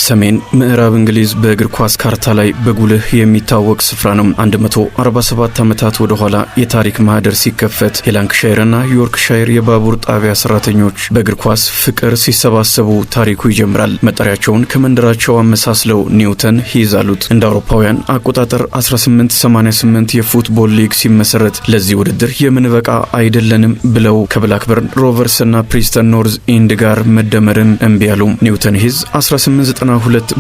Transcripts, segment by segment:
ሰሜን ምዕራብ እንግሊዝ በእግር ኳስ ካርታ ላይ በጉልህ የሚታወቅ ስፍራ ነው። 147 ዓመታት ወደ ኋላ የታሪክ ማህደር ሲከፈት የላንክሻየርና ዮርክሻየር የባቡር ጣቢያ ሰራተኞች በእግር ኳስ ፍቅር ሲሰባሰቡ ታሪኩ ይጀምራል። መጠሪያቸውን ከመንደራቸው አመሳስለው ኒውተን ሂዝ አሉት። እንደ አውሮፓውያን አቆጣጠር 1888 የፉትቦል ሊግ ሲመሰረት ለዚህ ውድድር የምንበቃ አይደለንም ብለው ከብላክበርን ሮቨርስና ፕሪስተን ኖርዝ ኢንድ ጋር መደመርን እምቢ አሉ። ኒውተን ሂዝ 1892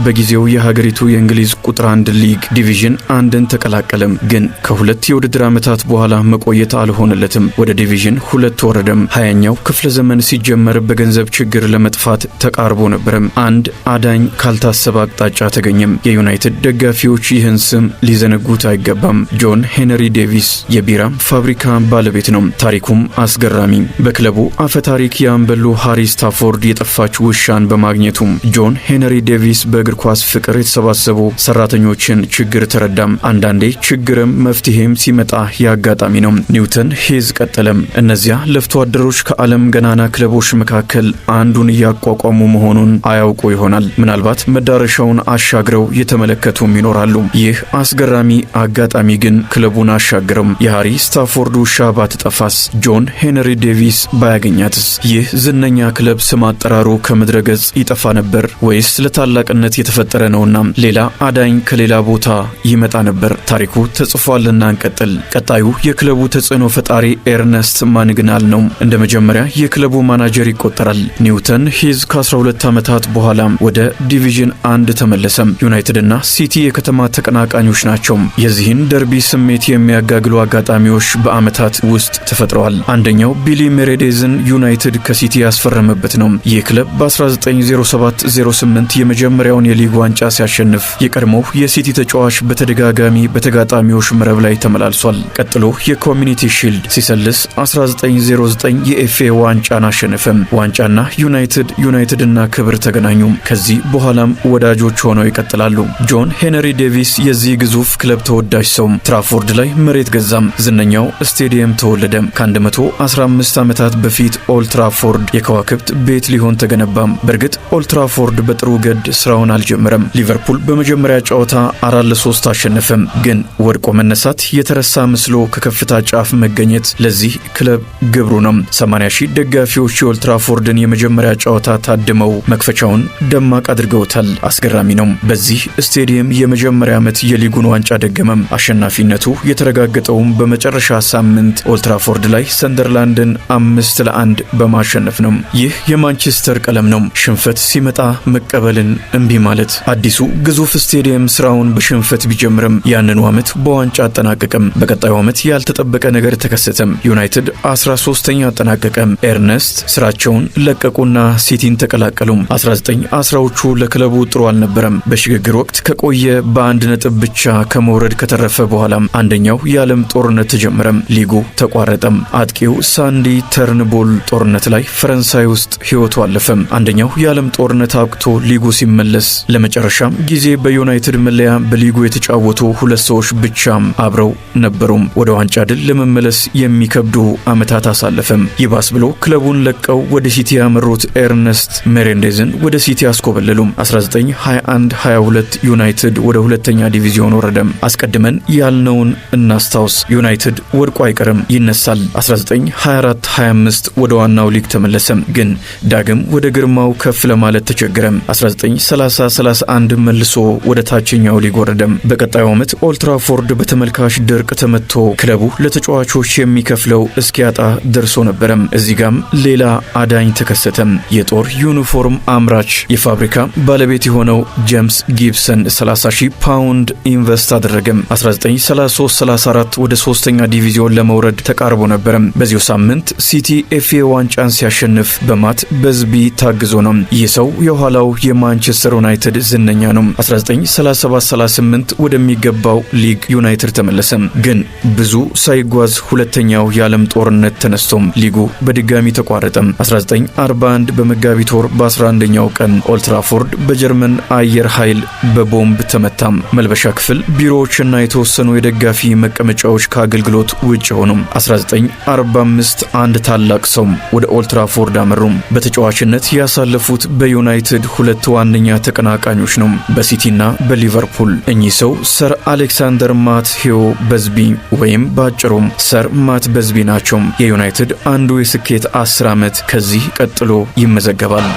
በጊዜው የሀገሪቱ የእንግሊዝ ቁጥር 1 ሊግ ዲቪዥን 1ን ተቀላቀለም። ግን ከሁለት የውድድር ዓመታት በኋላ መቆየት አልሆነለትም። ወደ ዲቪዥን 2 ወረደም። 20ኛው ክፍለ ዘመን ሲጀመር በገንዘብ ችግር ለመጥፋት ተቃርቦ ነበርም። አንድ አዳኝ ካልታሰበ አቅጣጫ ተገኘም። የዩናይትድ ደጋፊዎች ይህን ስም ሊዘነጉት አይገባም። ጆን ሄነሪ ዴቪስ የቢራ ፋብሪካ ባለቤት ነው። ታሪኩም አስገራሚ። በክለቡ አፈታሪክ ያንበሉ ሃሪ ስታፎርድ የጠፋች ውሻን በማግኘቱ ጆን ሄነሪ ዴቪስ በእግር ኳስ ፍቅር የተሰባሰቡ ሰራተኞችን ችግር ተረዳም። አንዳንዴ ችግርም መፍትሄም ሲመጣ ያጋጣሚ ነው። ኒውተን ሂዝ ቀጠለም። እነዚያ ለፍቶ አደሮች ከዓለም ገናና ክለቦች መካከል አንዱን እያቋቋሙ መሆኑን አያውቁ ይሆናል። ምናልባት መዳረሻውን አሻግረው የተመለከቱም ይኖራሉ። ይህ አስገራሚ አጋጣሚ ግን ክለቡን አሻግረም። የሃሪ ስታፎርድ ውሻ ባትጠፋስ? ጆን ሄነሪ ዴቪስ ባያገኛትስ? ይህ ዝነኛ ክለብ ስም አጠራሩ ከምድረ ገጽ ይጠፋ ነበር ወይስ ለታላቅነት የተፈጠረ ነውና ሌላ አዳኝ ከሌላ ቦታ ይመጣ ነበር? ታሪኩ ተጽፏልና እንቀጥል። ቀጣዩ የክለቡ ተጽዕኖ ፈጣሪ ኤርነስት ማንግናል ነው። እንደ መጀመሪያ የክለቡ ማናጀር ይቆጠራል። ኒውተን ሂዝ ከ12 ዓመታት በኋላ ወደ ዲቪዥን 1 ተመለሰም። ዩናይትድና ሲቲ የከተማ ተቀናቃኞች ናቸው። የዚህን ደርቢ ስሜት የሚያጋግሉ አጋጣሚዎች በዓመታት ውስጥ ተፈጥረዋል። አንደኛው ቢሊ ሜሬዴዝን ዩናይትድ ከሲቲ ያስፈረመበት ነው። ይህ ክለብ በ1907-08 የመጀመሪያውን የሊግ ዋንጫ ሲያሸንፍ የቀድሞው የሲቲ ተጫዋች በተደጋጋሚ በተጋጣሚዎች መረብ ላይ ተመላልሷል። ቀጥሎ የኮሚኒቲ ሺልድ ሲሰልስ 1909 የኤፍኤ ዋንጫን አሸነፈም። ዋንጫና ዩናይትድና ክብር ተገናኙ። ከዚህ በኋላም ወዳጆች ሆነው ይቀጥላሉ። ጆን ሄነሪ ዴቪስ የዚህ ግዙፍ ክለብ ተወዳጅ ሰው ትራፎርድ ላይ መሬት ገዛም። ዝነኛው ስቴዲየም ተወለደ። ከ115 ዓመታት በፊት ኦልድ ትራፎርድ የከዋክብት ቤት ሊሆን ተገነባም። በእርግጥ ኦልድ ትራፎርድ በጥሩ ገድ ስራውን አልጀመረም። ሊቨርፑል በመጀመሪያ ጨዋታ 4-3 አሸነፈም። ግን ወድቆ መነሳት የተረሳ መስሎ ከከፍታ ጫፍ መገኘት ለዚህ ክለብ ግብሩ ነው። 80,000 ደጋፊዎች የኦልድ ትራፎርድን የመጀመሪያ ጨዋታ ታድመው መክፈቻውን ደማቅ አድርገውታል። አስገራሚ ነው። በዚህ ስቴዲየም የመጀመሪያ ዓመት የሊጉን ዋንጫ ደገመም። አሸናፊነቱ የተረጋገጠውም በመጨረሻ ሳምንት ኦልድ ትራፎርድ ላይ ሰንደርላንድን 5-1 በማሸነፍ ነው። ይህ የማንቸስተር ቀለም ነው። ሽንፈት ሲመጣ መቀበልን እምቢ ማለት። አዲሱ ግዙፍ ስቴዲየም ስራውን በሽንፈት ቢጀምርም ያንኑ ዓመት በዋንጫ አጠናቀቀም። በቀጣዩ ዓመት ያልተጠበቀ ነገር ተከሰተም። ዩናይትድ 13ኛ አጠናቀቀም። ኤርነስት ስራቸውን ለቀቁና ሲቲን ተቀላቀሉ። 1910ዎቹ ለክለቡ ጥሩ አልነበረም። በሽግግር ወቅት ከቆየ በአንድ ነጥብ ብቻ ከመውረድ ከተረፈ በኋላም አንደኛው የዓለም ጦርነት ተጀመረም። ሊጉ ተቋረጠም። አጥቂው ሳንዲ ተርንቦል ጦርነት ላይ ፈረንሳይ ውስጥ ህይወቱ አለፈም። አንደኛው የዓለም ጦርነት አብቅቶ ሊጉ ሲመለስ ለመጨረሻም ጊዜ በዩናይትድ መለያ በሊጉ የተጫወቱ 2 ሰዎች ብቻም አብረው ነበሩም። ወደ ዋንጫ ድል ለመመለስ የሚከብዱ ዓመታት አሳለፈም። ይባስ ብሎ ክለቡን ለቀው ወደ ሲቲ ያመሩት ኤርነስት ሜሬንዴዝን ወደ ሲቲ አስኮበለሉም። 1921-22 ዩናይትድ ወደ 2ኛ ዲቪዥን ወረደም። አስቀድመን ያልነውን እናስታውስ። ዩናይትድ ወድቆ አይቀርም፣ ይነሳል። 1924-25 ወደ ዋናው ሊግ ተመለሰም። ግን ዳግም ወደ ግርማው ከፍ ለማለት ተቸገረም። 1930-31 መልሶ ወደ ታችኛው ሊግ ወረደም። በቀጣዩ ዓመት ኦልድ ትራፎርድ በተመልካች ድርቅ ተመቶ ክለቡ ለተጫዋቾች የሚከፍለው እስኪያጣ ደርሶ ነበረም። እዚህ ጋም ሌላ አዳኝ ተከሰተም። የጦር ዩኒፎርም አምራች የፋብሪካ ባለቤት የሆነው ጄምስ ጊብሰን 30,000 ፓውንድ ኢንቨስት አደረገም። 1933-34 ወደ 3ኛ ዲቪዥን ለመውረድ ተቃርቦ ነበረም። በዚሁ ሳምንት ሲቲ ኤፍኤ ዋንጫን ሲያሸንፍ በማት በዝቢ ታግዞ ነው። ይህ ሰው የኋላው የማንቸስተር ዩናይትድ ዝነኛ ነው። 1937-38 ወደሚገባው ሊግ ዩናይትድ ተመለሰም። ግን ብዙ ሳይጓዝ ሁለተኛው የዓለም ጦርነት ተነስቶም ሊጉ በድጋሚ ተቋረጠም። 1941 በመጋቢት ወር በ11ኛው ቀን ኦልድ ትራፎርድ በጀርመን አየር ኃይል በቦምብ ተመታም። መልበሻ ክፍል፣ ቢሮዎችና የተወሰኑ የደጋፊ መቀመጫዎች ከአገልግሎት ውጭ ሆኑ። 1945 አንድ ታላቅ ሰው ወደ ኦልድ ትራፎርድ አመሩ። በተጫዋችነት ያሳለፉት በዩናይትድ 2 ዋነኛ ዋነኛ ተቀናቃኞች ነው በሲቲና በሊቨርፑል። እኚህ ሰው ሰር አሌክሳንደር ማት ሄዮ በዝቢ ወይም ባጭሩም ሰር ማት በዝቢ ናቸው። የዩናይትድ አንዱ የስኬት 10 ዓመት ከዚህ ቀጥሎ ይመዘገባል።